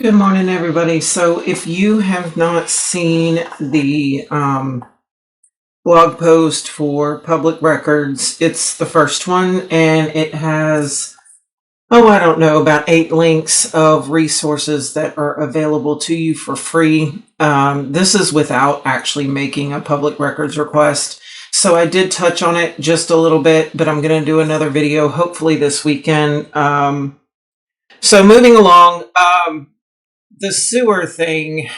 Good morning, everybody. So if you have not seen the blog post for public records, it's the first one, and it has, I don't know, about 8 links of resources that are available to you for free. This is without actually making a public records request. So I did touch on it just a little bit, but I'm going to do another video hopefully this weekend. So moving along, the sewer thing,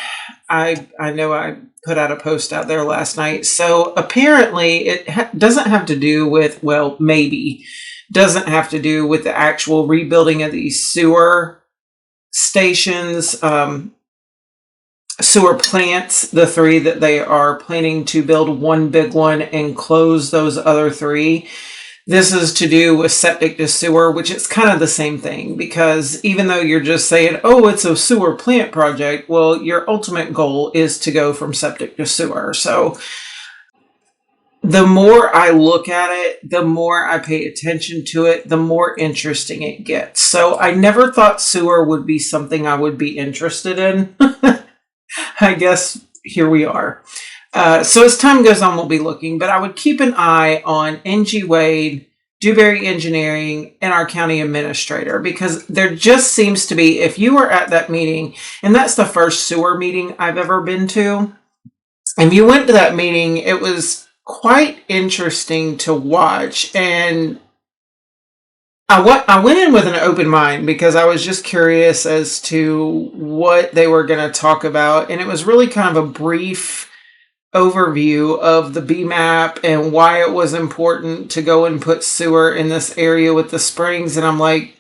I know I put out a post out there last night. So apparently it doesn't have to do with, well, maybe doesn't have to do with the actual rebuilding of these sewer stations, sewer plants, the 3 that they are planning to build one big one and close those other 3. This is to do with septic to sewer, which is kind of the same thing, because even though you're just saying, oh, it's a sewer plant project, well, your ultimate goal is to go from septic to sewer. So the more I look at it, the more I pay attention to it, the more interesting it gets. So I never thought sewer would be something I would be interested in. I guess here we are. So as time goes on, we'll be looking, but I would keep an eye on NG Wade, Dewberry Engineering, and our county administrator, because there just seems to be, if you were at that meeting, and that's the first sewer meeting I've ever been to, and you went to that meeting, it was quite interesting to watch. And I went in with an open mind because I was just curious as to what they were going to talk about. And it was really kind of a brief overview of the BMAP and why it was important to go and put sewer in this area with the springs. And I'm like,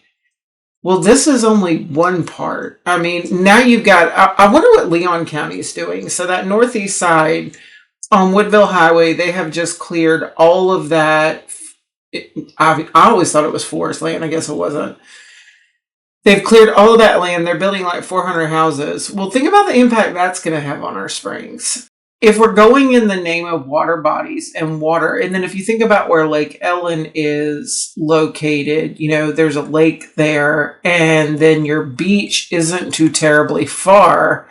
well, this is only one part. I mean, now you've got, I wonder what Leon County is doing. So that northeast side on Woodville Highway, they have just cleared all of that. I always thought it was forest land. I guess it wasn't. They've cleared all of that land. They're building like 400 houses. Well, think about the impact that's going to have on our springs. If we're going in the name of water bodies and water, and then if you think about where Lake Ellen is located, you know, there's a lake there, and then your beach isn't too terribly far.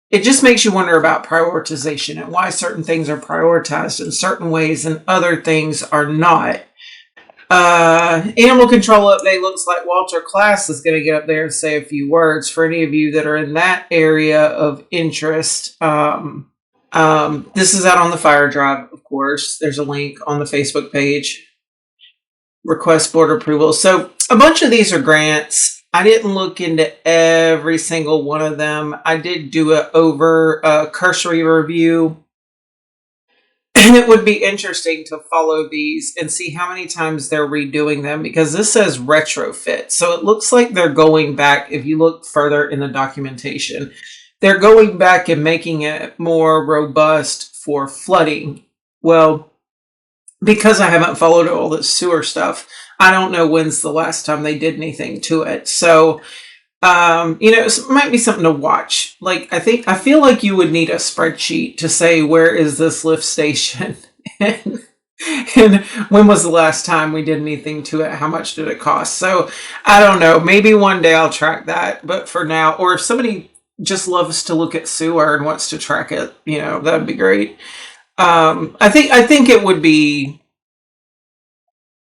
It just makes you wonder about prioritization and why certain things are prioritized in certain ways and other things are not. Animal control update. Looks like Walter Class is going to get up there and say a few words for any of you that are in that area of interest. This is out on the fire drive, of course. There's a link on the Facebook page. Request board approval. So a bunch of these are grants. I didn't look into every single one of them. I did do a cursory review. And it would be interesting to follow these and see how many times they're redoing them, because this says retrofit. So it looks like they're going back, if you look further in the documentation, they're going back and making it more robust for flooding. Well, because I haven't followed all this sewer stuff, I don't know when's the last time they did anything to it. So, it might be something to watch. Like, I feel like you would need a spreadsheet to say, where is this lift station? and when was the last time we did anything to it? How much did it cost? So I don't know. Maybe one day I'll track that. But for now, or if somebody just loves to look at sewer and wants to track it, that'd be great. I think it would be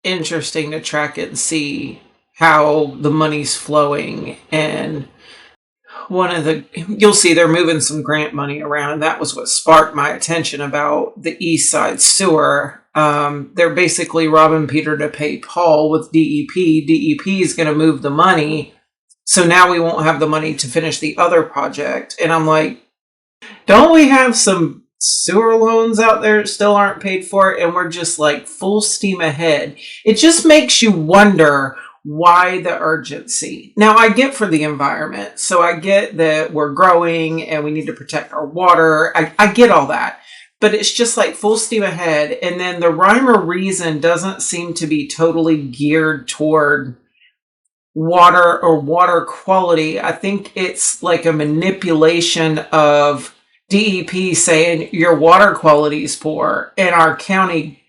interesting to track it and see how the money's flowing. And you'll see they're moving some grant money around. That was what sparked my attention about the East Side Sewer. They're basically robbing Peter to pay Paul with DEP. DEP is going to move the money. So now we won't have the money to finish the other project. And I'm like, don't we have some sewer loans out there that still aren't paid for, and we're just like full steam ahead? It just makes you wonder why the urgency. Now, I get for the environment. So I get that we're growing and we need to protect our water. I get all that. But it's just like full steam ahead. And then the rhyme or reason doesn't seem to be totally geared toward water or water quality. I think it's like a manipulation of DEP saying your water quality is poor, and our county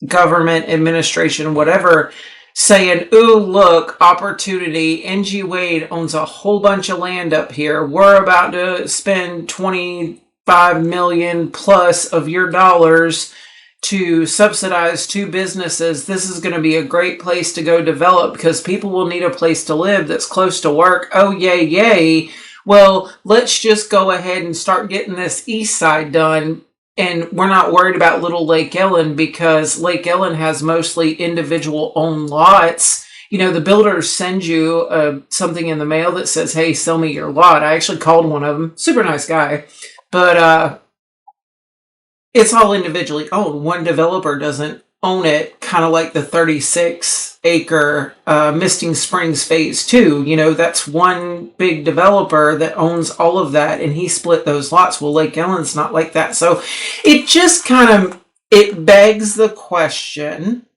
government administration, whatever, saying, ooh, look, opportunity. NG Wade owns a whole bunch of land up here. We're about to spend 25 million plus of your dollars to subsidize 2 businesses. This is going to be a great place to go develop because people will need a place to live that's close to work. Oh, yay, yay. Well, let's just go ahead and start getting this east side done. And we're not worried about Little Lake Ellen because Lake Ellen has mostly individual owned lots. You know, the builders send you something in the mail that says, hey, sell me your lot. I actually called one of them. Super nice guy. But it's all individually owned. One developer doesn't own it, kind of like the 36-acre Misting Springs Phase 2. You know, that's one big developer that owns all of that, and he split those lots. Well, Lake Ellen's not like that. So it just it begs the question,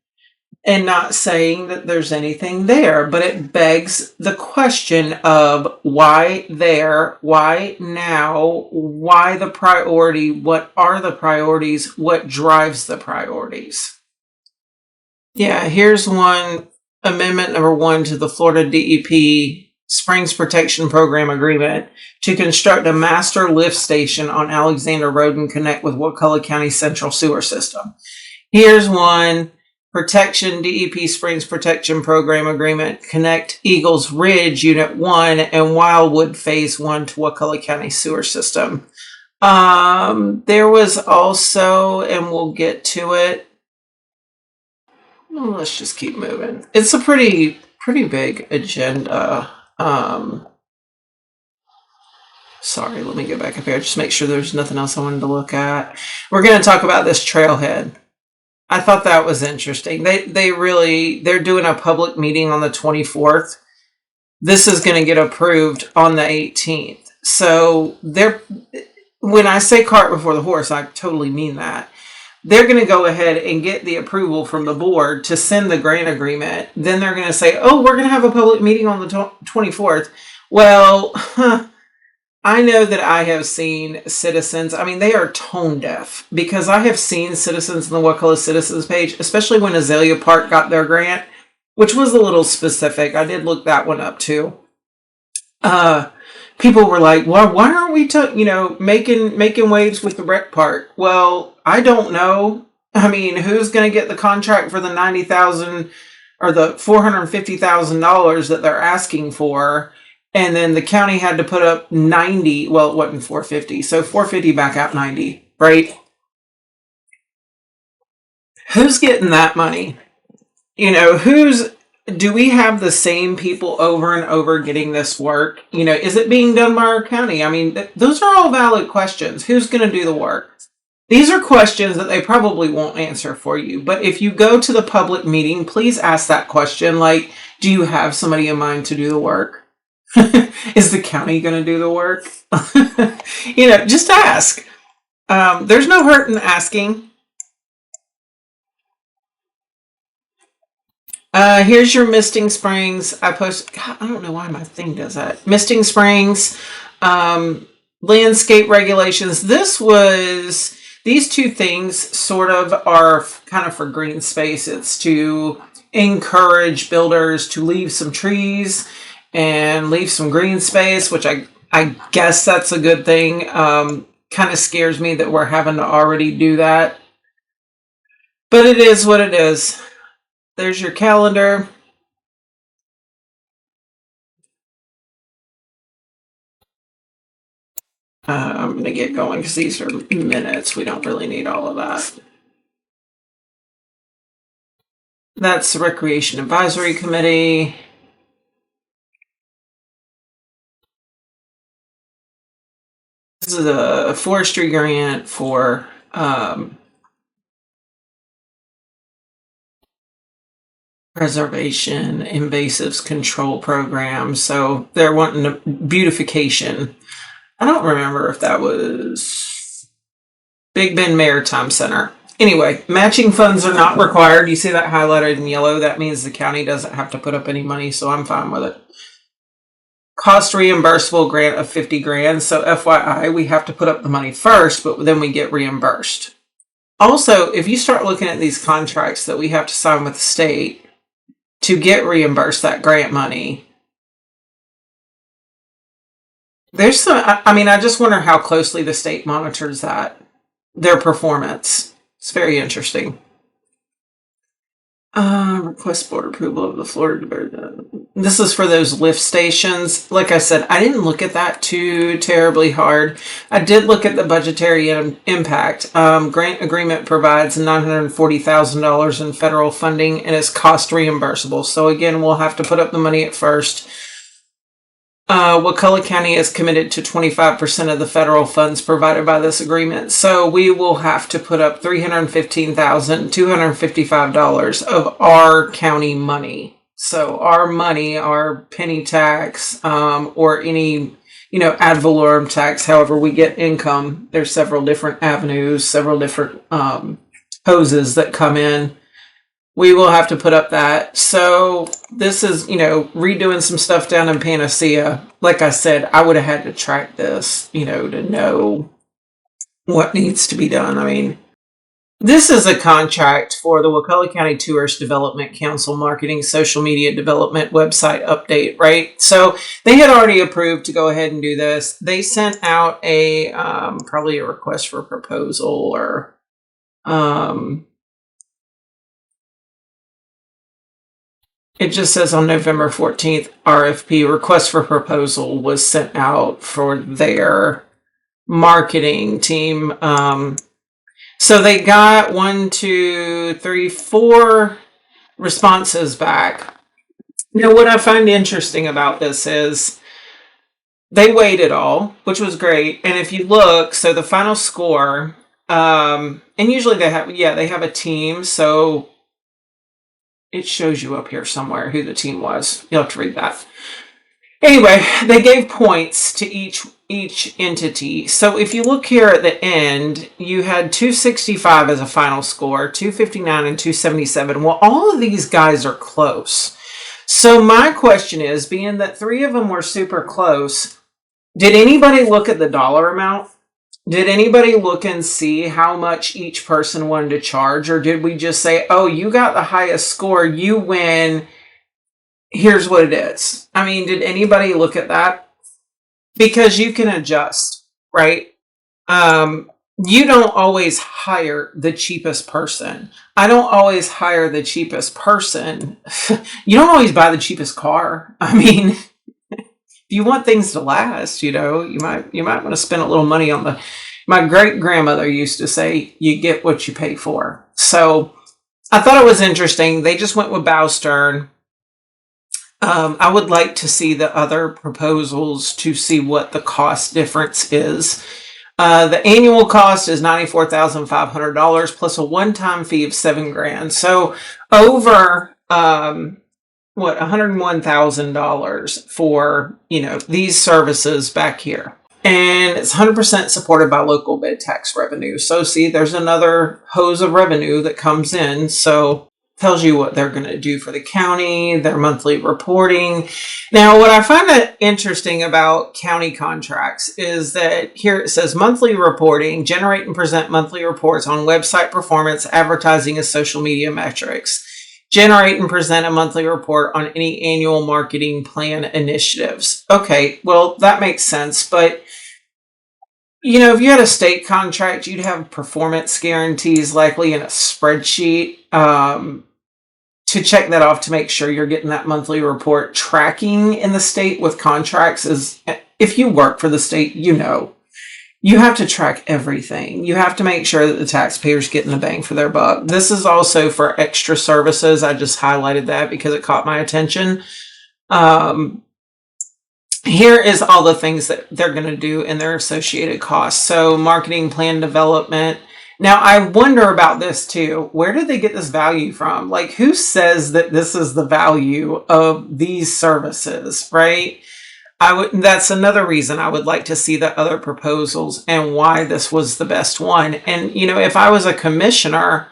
and not saying that there's anything there, but it begs the question of why there, why now, why the priority, what are the priorities, what drives the priorities. Yeah, here's one, amendment number 1 to the Florida DEP Springs Protection Program Agreement to construct a master lift station on Alexander Road and connect with Wakulla County Central Sewer System. Here's one, Protection DEP Springs Protection Program Agreement, connect Eagles Ridge Unit 1 and Wildwood Phase 1 to Wakulla County Sewer System. There was also, and we'll get to it. Well, let's just keep moving. It's a pretty big agenda. Sorry, let me get back up here. Just make sure there's nothing else I wanted to look at. We're going to talk about this trailhead. I thought that was interesting. They're doing a public meeting on the 24th. This is going to get approved on the 18th. So when I say cart before the horse, I totally mean that. They're going to go ahead and get the approval from the board to send the grant agreement. Then they're going to say, oh, we're going to have a public meeting on the 24th. Well, I know that I have seen citizens, I mean, they are tone deaf because I have seen citizens in the Wakulla Citizens page, especially when Azalea Park got their grant, which was a little specific. I did look that one up too. People were like, well, why aren't we making waves with the rec park? Well, I don't know. I mean, who's going to get the contract for the $90,000 or the $450,000 that they're asking for? And then the county had to put up 90. Well, it wasn't 450. So 450 back out 90, right? Who's getting that money? You know, do we have the same people over and over getting this work? You know, is it being done by our county? I mean, those are all valid questions. Who's going to do the work? These are questions that they probably won't answer for you. But if you go to the public meeting, please ask that question. Like, do you have somebody in mind to do the work? Is the county going to do the work? You know, just ask. There's no hurt in asking. Here's your Misting Springs. I don't know why my thing does that. Misting Springs, landscape regulations. These two things sort of are kind of for green space. It's to encourage builders to leave some trees and leave some green space, which I guess that's a good thing. Kind of scares me that we're having to already do that. But it is what it is. There's your calendar. I'm going to get going because these are minutes. We don't really need all of that. That's the Recreation Advisory Committee. This is a forestry grant for preservation invasives control program. So they're wanting a beautification. I don't remember if that was Big Bend Maritime Center. Anyway, matching funds are not required. You see that highlighted in yellow? That means the county doesn't have to put up any money, so I'm fine with it. Cost reimbursable grant of $50,000. So FYI, we have to put up the money first, but then we get reimbursed. Also, if you start looking at these contracts that we have to sign with the state to get reimbursed that grant money. There's some, I mean, I just wonder how closely the state monitors that, their performance. It's very interesting. Request board approval of the Florida. This is for those lift stations. Like I said, I didn't look at that too terribly hard. I did look at the budgetary impact. Grant agreement provides $940,000 in federal funding and is cost reimbursable. So again, we'll have to put up the money at first. Wakulla County is committed to 25% of the federal funds provided by this agreement. So we will have to put up $315,255 of our county money. So our money, our penny tax, or any, ad valorem tax, however we get income. There's several different avenues, several different hoses that come in. We will have to put up that. So this is, redoing some stuff down in Panacea. Like I said, I would have had to track this, to know what needs to be done. I mean, this is a contract for the Wakulla County Tourist Development Council Marketing Social Media Development website update, right? So they had already approved to go ahead and do this. They sent out a, probably a request for proposal or, it just says on November 14th, RFP, request for proposal, was sent out for their marketing team. So they got 4 responses back. What I find interesting about this is they weighed it all, which was great. And if you look, so the final score, and usually they have a team. So it shows you up here somewhere who the team was. You'll have to read that. Anyway, they gave points to each entity. So if you look here at the end, you had 265 as a final score, 259 and 277. Well, all of these guys are close. So my question is, being that 3 of them were super close, did anybody look at the dollar amount? Did anybody look and see how much each person wanted to charge? Or did we just say, oh, you got the highest score, you win, here's what it is? I mean, did anybody look at that? Because you can adjust, right? You don't always hire the cheapest person. I don't always hire the cheapest person. You don't always buy the cheapest car. I mean, if you want things to last, you might want to spend a little money on my great grandmother used to say, you get what you pay for. So I thought it was interesting. They just went with bow stern. I would like to see the other proposals to see what the cost difference is. The annual cost is $94,500 plus a one-time fee of $7,000. So over, $101,000 for, these services back here. And it's 100% supported by local bid tax revenue. So see, there's another hose of revenue that comes in. So tells you what they're going to do for the county, their monthly reporting. Now, what I find interesting about county contracts is that here it says monthly reporting, generate and present monthly reports on website performance, advertising, and social media metrics. Generate and present a monthly report on any annual marketing plan initiatives. Okay, well, that makes sense. But, if you had a state contract, you'd have performance guarantees likely in a spreadsheet to check that off to make sure you're getting that monthly report. Tracking in the state with contracts is, if you work for the state, you have to track everything. You have to make sure that the taxpayer's getting the bang for their buck. This is also for extra services. I just highlighted that because it caught my attention. Here is all the things that they're going to do and their associated costs. So marketing plan development. Now, I wonder about this too. Where did they get this value from? Like, who says that this is the value of these services, right? That's another reason I would like to see the other proposals and why this was the best one. And, if I was a commissioner,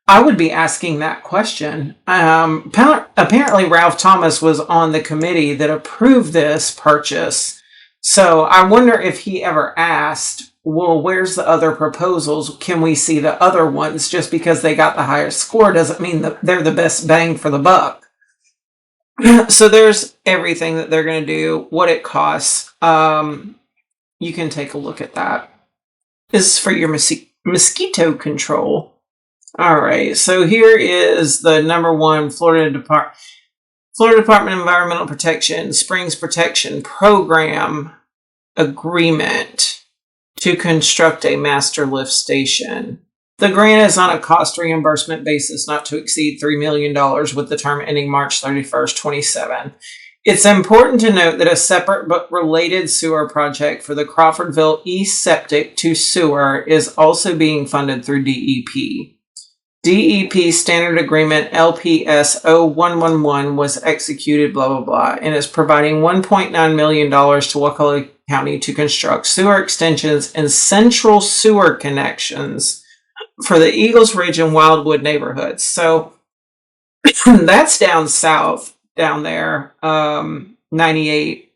I would be asking that question. Apparently, Ralph Thomas was on the committee that approved this purchase. So I wonder if he ever asked, well, where's the other proposals? Can we see the other ones? Just because they got the highest score doesn't mean that they're the best bang for the buck. So there's everything that they're going to do, what it costs. You can take a look at that. This is for your mosquito control. All right, so here is the number one Florida Department of Environmental Protection Springs Protection Program agreement to construct a master lift station. The grant is on a cost reimbursement basis not to exceed $3 million with the term ending March 31st, 27. It's important to note that a separate but related sewer project for the Crawfordville East Septic to Sewer is also being funded through DEP. DEP Standard Agreement LPS 0111 was executed, blah, blah, blah, and is providing $1.9 million to Wakulla County to construct sewer extensions and central sewer connections for the Eagles Ridge and Wildwood neighborhoods. So that's down south, down there, 98.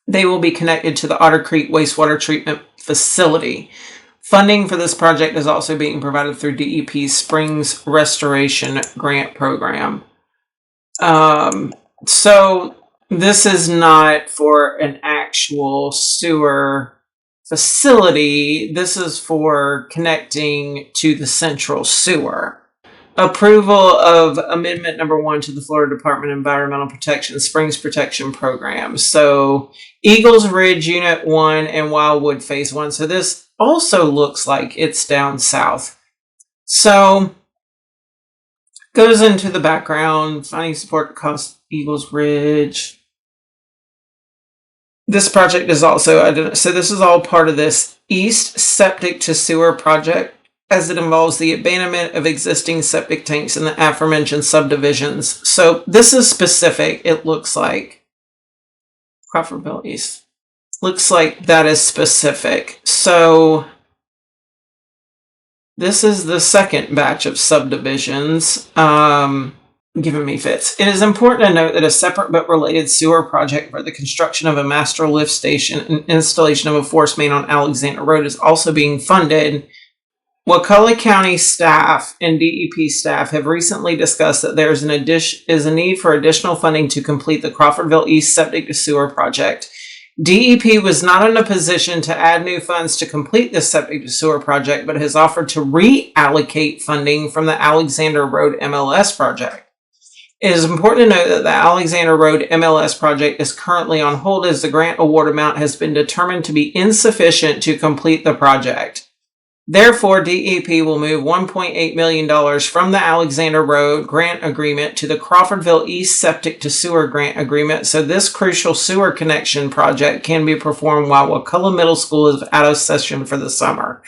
They will be connected to the Otter Creek Wastewater Treatment Facility. Funding for this project is also being provided through DEP's Springs Restoration Grant Program. So this is not for an actual sewer facility. This is for connecting to the central sewer. Approval of Amendment Number 1 to the Florida Department of Environmental Protection Springs Protection Program. So Eagles Ridge Unit 1 and Wildwood Phase 1. So this also looks like it's down south. So goes into the background, finding support cost Eagles Ridge. This project is also, so this is all part of this East Septic to Sewer project, as it involves the abandonment of existing septic tanks in the aforementioned subdivisions. So this is specific, it looks like. Crawfordville East. Looks like that is specific. So this is the second batch of subdivisions. Giving me fits. It is important to note that a separate but related sewer project for the construction of a master lift station and installation of a force main on Alexander Road is also being funded. Wakulla County staff and DEP staff have recently discussed that there is a need for additional funding to complete the Crawfordville East Septic to Sewer project. DEP was not in a position to add new funds to complete this septic to sewer project, but has offered to reallocate funding from the Alexander Road MLS project. It is important to note that the Alexander Road MLS project is currently on hold as the grant award amount has been determined to be insufficient to complete the project. Therefore, DEP will move $1.8 million from the Alexander Road grant agreement to the Crawfordville East Septic to Sewer grant agreement, so this crucial sewer connection project can be performed while Wakulla Middle School is out of session for the summer.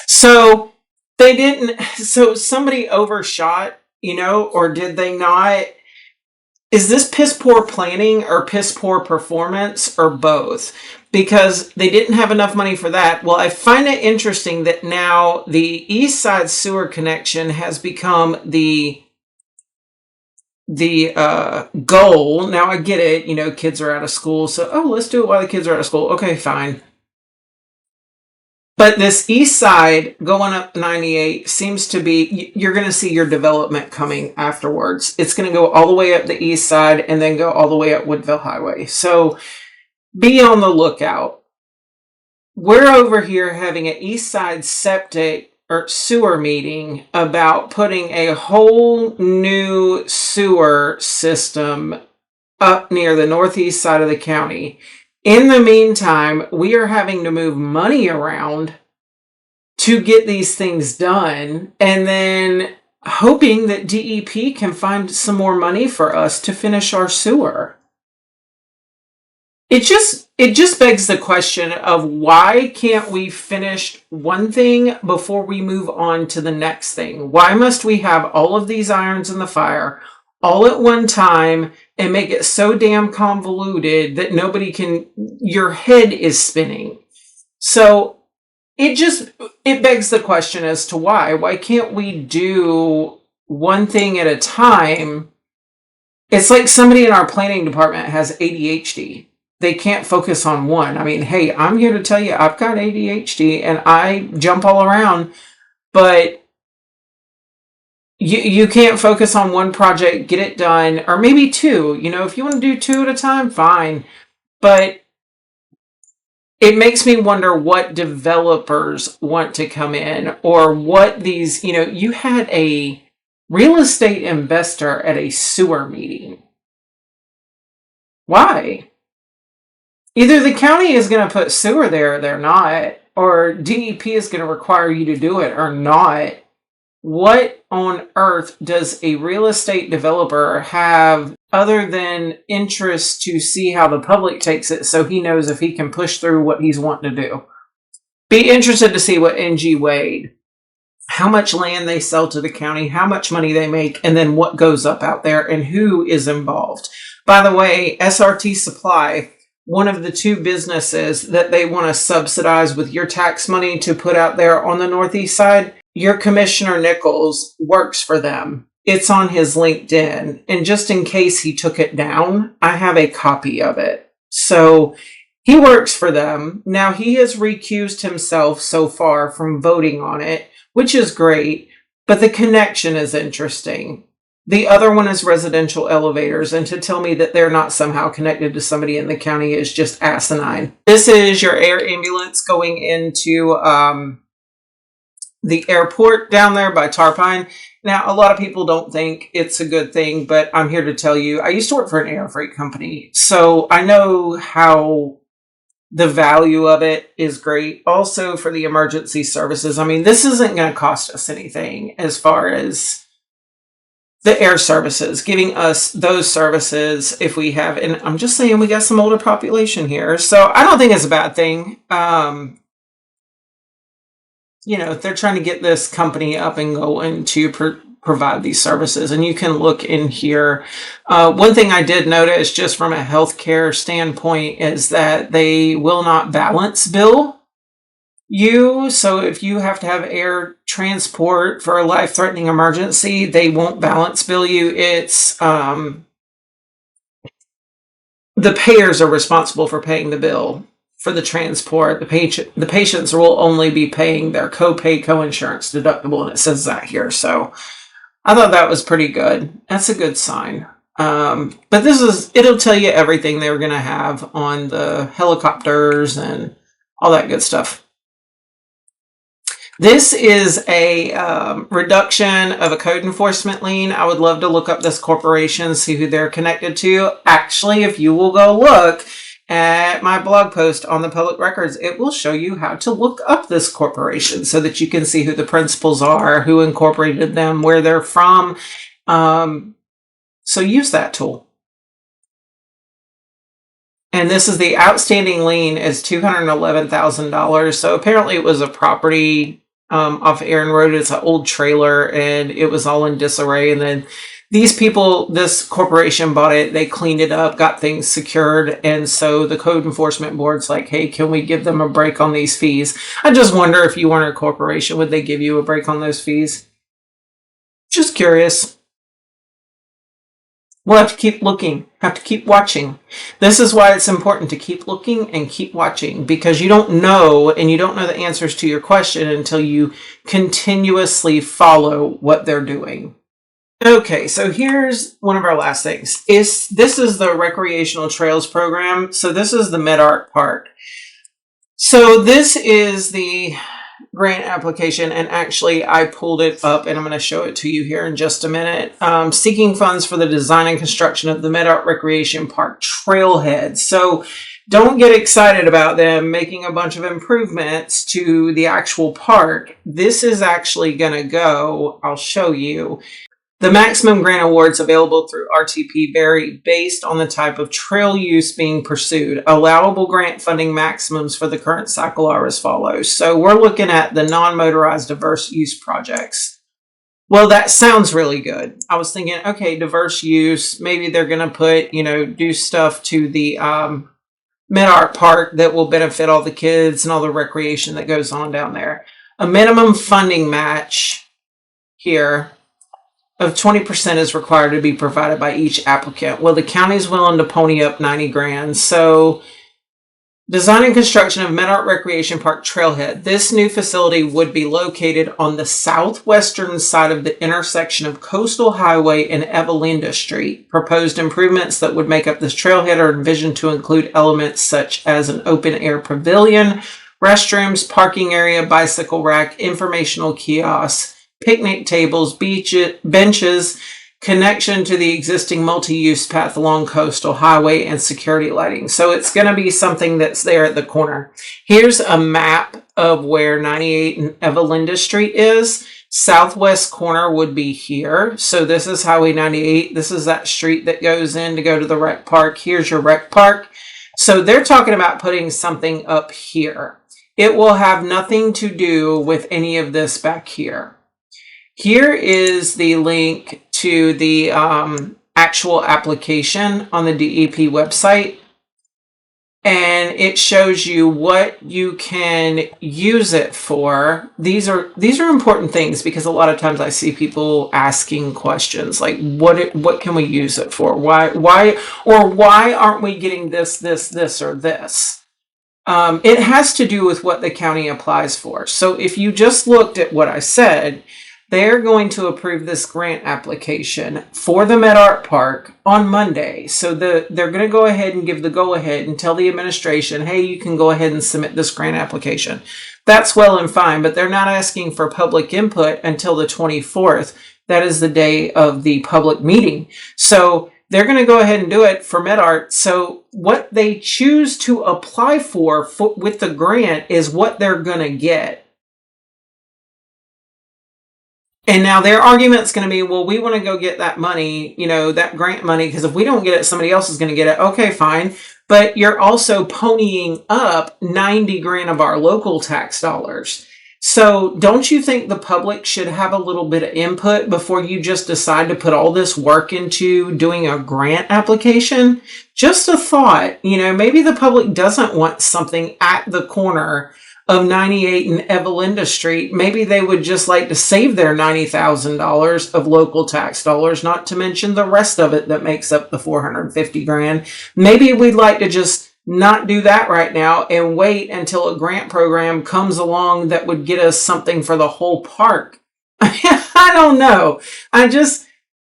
So they didn't, so somebody overshot, or did they not? Is this piss poor planning or piss poor performance or both? Because they didn't have enough money for that. Well, I find it interesting that now the East Side sewer connection has become the goal. Now I get it, kids are out of school. So, let's do it while the kids are out of school. Okay, fine. But this East Side going up 98 seems to be, you're going to see your development coming afterwards. It's going to go all the way up the East Side and then go all the way up Woodville Highway. So be on the lookout. We're over here having an East Side septic or sewer meeting about putting a whole new sewer system up near the northeast side of the county. In the meantime, we are having to move money around to get these things done, and then hoping that DEP can find some more money for us to finish our sewer. It just begs the question of why can't we finish one thing before we move on to the next thing? Why must we have all of these irons in the fire all at one time and make it so damn convoluted that your head is spinning? So it begs the question as to why can't we do one thing at a time? It's like somebody in our planning department has ADHD. They can't focus on one. I mean, hey, I'm here to tell you I've got ADHD and I jump all around, but you can't focus on one project, get it done, or maybe two. If you want to do two at a time, fine. But it makes me wonder what developers want to come in, or what these, you had a real estate investor at a sewer meeting. Why? Either the county is going to put sewer there or they're not, or DEP is going to require you to do it or not. What on earth does a real estate developer have other than interest to see how the public takes it, so he knows if he can push through what he's wanting to do? Be interested to see what NG Wade, how much land they sell to the county, how much money they make, and then what goes up out there and who is involved. By the way, SRT Supply, one of the two businesses that they want to subsidize with your tax money to put out there on the Northeast side, your Commissioner Nichols works for them. It's on his LinkedIn. And just in case he took it down, I have a copy of it. So he works for them. Now, he has recused himself so far from voting on it, which is great, but the connection is interesting. The other one is residential elevators, and to tell me that they're not somehow connected to somebody in the county is just asinine. This is your air ambulance going into the airport down there by Tarpine. Now, a lot of people don't think it's a good thing, but I'm here to tell you, I used to work for an air freight company, so I know how the value of it is great. Also, for the emergency services, I mean, this isn't going to cost us anything as far as the air services, giving us those services if we have, and I'm just saying we got some older population here, so I don't think it's a bad thing. They're trying to get this company up and going to provide these services. And you can look in here. One thing I did notice just from a healthcare standpoint is that they will not balance bill you. So if you have to have air transport for a life-threatening emergency, they won't balance bill you. It's the payers are responsible for paying the bill for the transport. The patients will only be paying their copay, coinsurance, deductible, and it says that here. So I thought that was pretty good. That's a good sign. But it'll tell you everything they were going to have on the helicopters and all that good stuff. This is a reduction of a code enforcement lien. I would love to look up this corporation, see who they're connected to. Actually, if you will go look at my blog post on the public records, it will show you how to look up this corporation so that you can see who the principals are, who incorporated them, where they're from. So use that tool. And this is the outstanding lien is $211,000. So apparently it was a property off Aaron Road. It's an old trailer and it was all in disarray. And then this corporation bought it, they cleaned it up, got things secured, and so the code enforcement board's like, hey, can we give them a break on these fees? I just wonder if you weren't a corporation, would they give you a break on those fees? Just curious. We'll have to keep looking, have to keep watching. This is why it's important to keep looking and keep watching, because you don't know, and you don't know the answers to your question until you continuously follow what they're doing. Okay, so here's one of our last things. This is the recreational trails program. So this is the Med-Art Park. So this is the grant application, and actually I pulled it up and I'm going to show it to you here in just a minute. Seeking funds for the design and construction of the Med-Art Recreation Park trailhead. So don't get excited about them making a bunch of improvements to the actual park. This is actually going to go, I'll show you. The maximum grant awards available through RTP vary based on the type of trail use being pursued. Allowable grant funding maximums for the current cycle are as follows. So we're looking at the non-motorized diverse use projects. Well, that sounds really good. I was thinking, okay, diverse use, maybe they're going to put, do stuff to the Med-Art Park that will benefit all the kids and all the recreation that goes on down there. A minimum funding match here of 20% is required to be provided by each applicant. Well, the county's willing to pony up 90 grand. So Design and construction of Medart Recreation Park Trailhead. This new facility would be located on the southwestern side of the intersection of Coastal Highway and Evelinda Street. Proposed improvements that would make up this trailhead are envisioned to include elements such as an open-air pavilion, restrooms, parking area, bicycle rack, informational kiosks, picnic tables, benches, connection to the existing multi-use path along Coastal Highway, and security lighting. So it's going to be something that's there at the corner. Here's a map of where 98 and Evelinda Street is. Southwest corner would be here. So this is Highway 98. This is that street that goes in to go to the rec park. Here's your rec park. So they're talking about putting something up here. It will have nothing to do with any of this back here. Here is the link to the actual application on the DEP website, and it shows you what you can use it for. These are important things because a lot of times I see people asking questions like, what can we use it for? Why aren't we getting this, or this? It has to do with what the county applies for. So if you just looked at what I said, they're going to approve this grant application for the Medart Park on Monday. So they're going to go ahead and give the go-ahead and tell the administration, hey, you can go ahead and submit this grant application. That's well and fine, but they're not asking for public input until the 24th. That is the day of the public meeting. So they're going to go ahead and do it for Medart. So what they choose to apply for with the grant is what they're going to get. And now their argument's going to be, well, we want to go get that money, that grant money, because if we don't get it, somebody else is going to get it. Okay, fine. But you're also ponying up 90 grand of our local tax dollars. So don't you think the public should have a little bit of input before you just decide to put all this work into doing a grant application? Just a thought, maybe the public doesn't want something at the corner of 98 and Evelinda Street. Maybe they would just like to save their $90,000 of local tax dollars, not to mention the rest of it that makes up the 450 grand. Maybe we'd like to just not do that right now and wait until a grant program comes along that would get us something for the whole park. I don't know.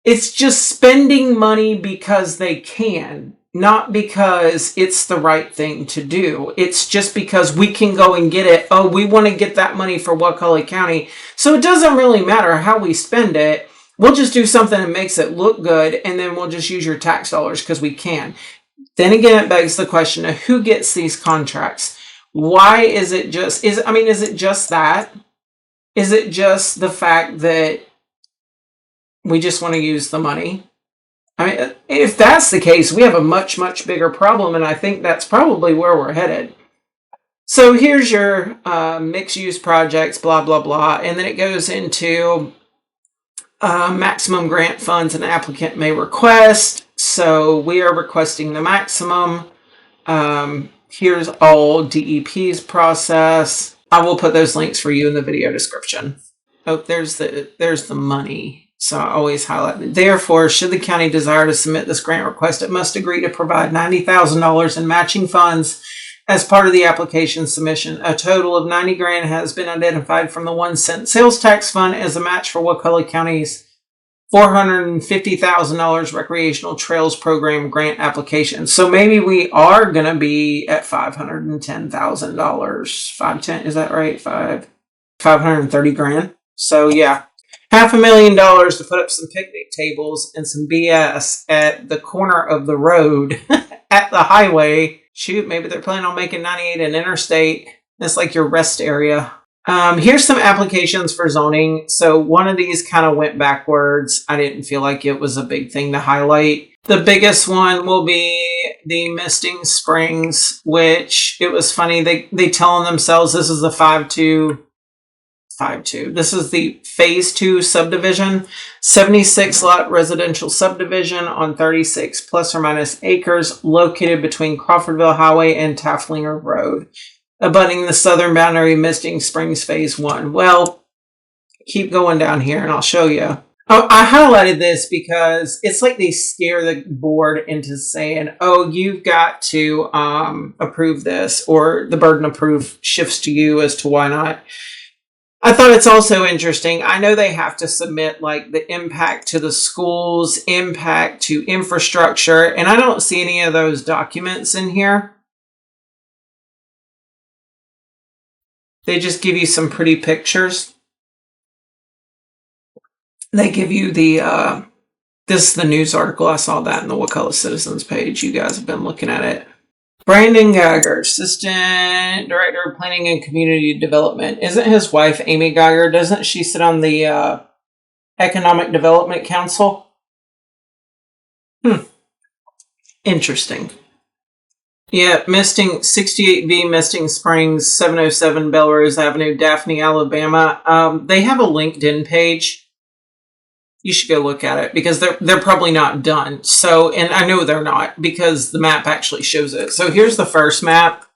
It's just spending money because they can. Not because it's the right thing to do. It's just because we can go and get it. Oh, we want to get that money for Wakulla County. So it doesn't really matter how we spend it. We'll just do something that makes it look good, and then we'll just use your tax dollars because we can. Then again, it begs the question of who gets these contracts. Why is it just, is it just that? Is it just the fact that we just want to use the money? If that's the case, we have a much, much bigger problem, and I think that's probably where we're headed. So here's your mixed-use projects, blah, blah, blah, and then it goes into maximum grant funds an applicant may request. So we are requesting the maximum. Here's all DEP's process. I will put those links for you in the video description. Oh, there's the money. So I always highlight it. Therefore, should the county desire to submit this grant request, it must agree to provide $90,000 in matching funds as part of the application submission. A total of 90 grand has been identified from the 1 cent sales tax fund as a match for Wakulla County's $450,000 recreational trails program grant application. So maybe we are going to be at $510,000. 510, is that right? 530 grand. So yeah. $500,000 to put up some picnic tables and some BS at the corner of the road at the highway. Shoot, maybe they're planning on making 98 an interstate. That's like your rest area. Here's some applications for zoning. So one of these kind of went backwards. I didn't feel like it was a big thing to highlight. The biggest one will be the Misting Springs, which it was funny. They telling themselves this is the 5-2. This is the phase 2 subdivision, 76 lot residential subdivision on 36 plus or minus acres located between Crawfordville Highway and Tafflinger Road, abutting the southern boundary Misting Springs phase 1. Well, keep going down here and I'll show you. Oh, I highlighted this because it's like they scare the board into saying, oh, you've got to approve this, or the burden of proof shifts to you as to why not. I thought it's also interesting. I know they have to submit like the impact to the schools, impact to infrastructure, and I don't see any of those documents in here. They just give you some pretty pictures. They give you the this is the news article. I saw that in the Wakulla Citizens page. You guys have been looking at it. Brandon Geiger, Assistant Director of Planning and Community Development. Isn't his wife Amy Geiger? Doesn't she sit on the Economic Development Council? Interesting. Yeah, Misting 68B, Misting Springs, 707 Belrose Avenue, Daphne, Alabama. They have a LinkedIn page. You should go look at it because they're probably not done. So, and I know they're not because the map actually shows it. So here's the first map.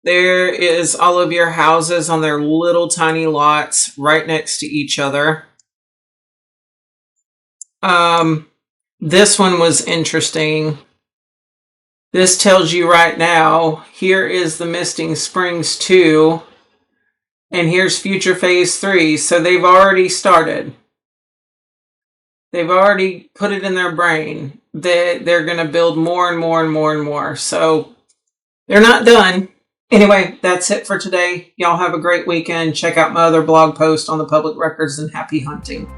There is all of your houses on their little tiny lots right next to each other. This one was interesting. This tells you right now, here is the Misting Springs 2, and here's Future Phase 3. So they've already started. They've already put it in their brain that they're going to build more and more and more and more. So they're not done. Anyway, that's it for today. Y'all have a great weekend. Check out my other blog post on the public records and happy hunting.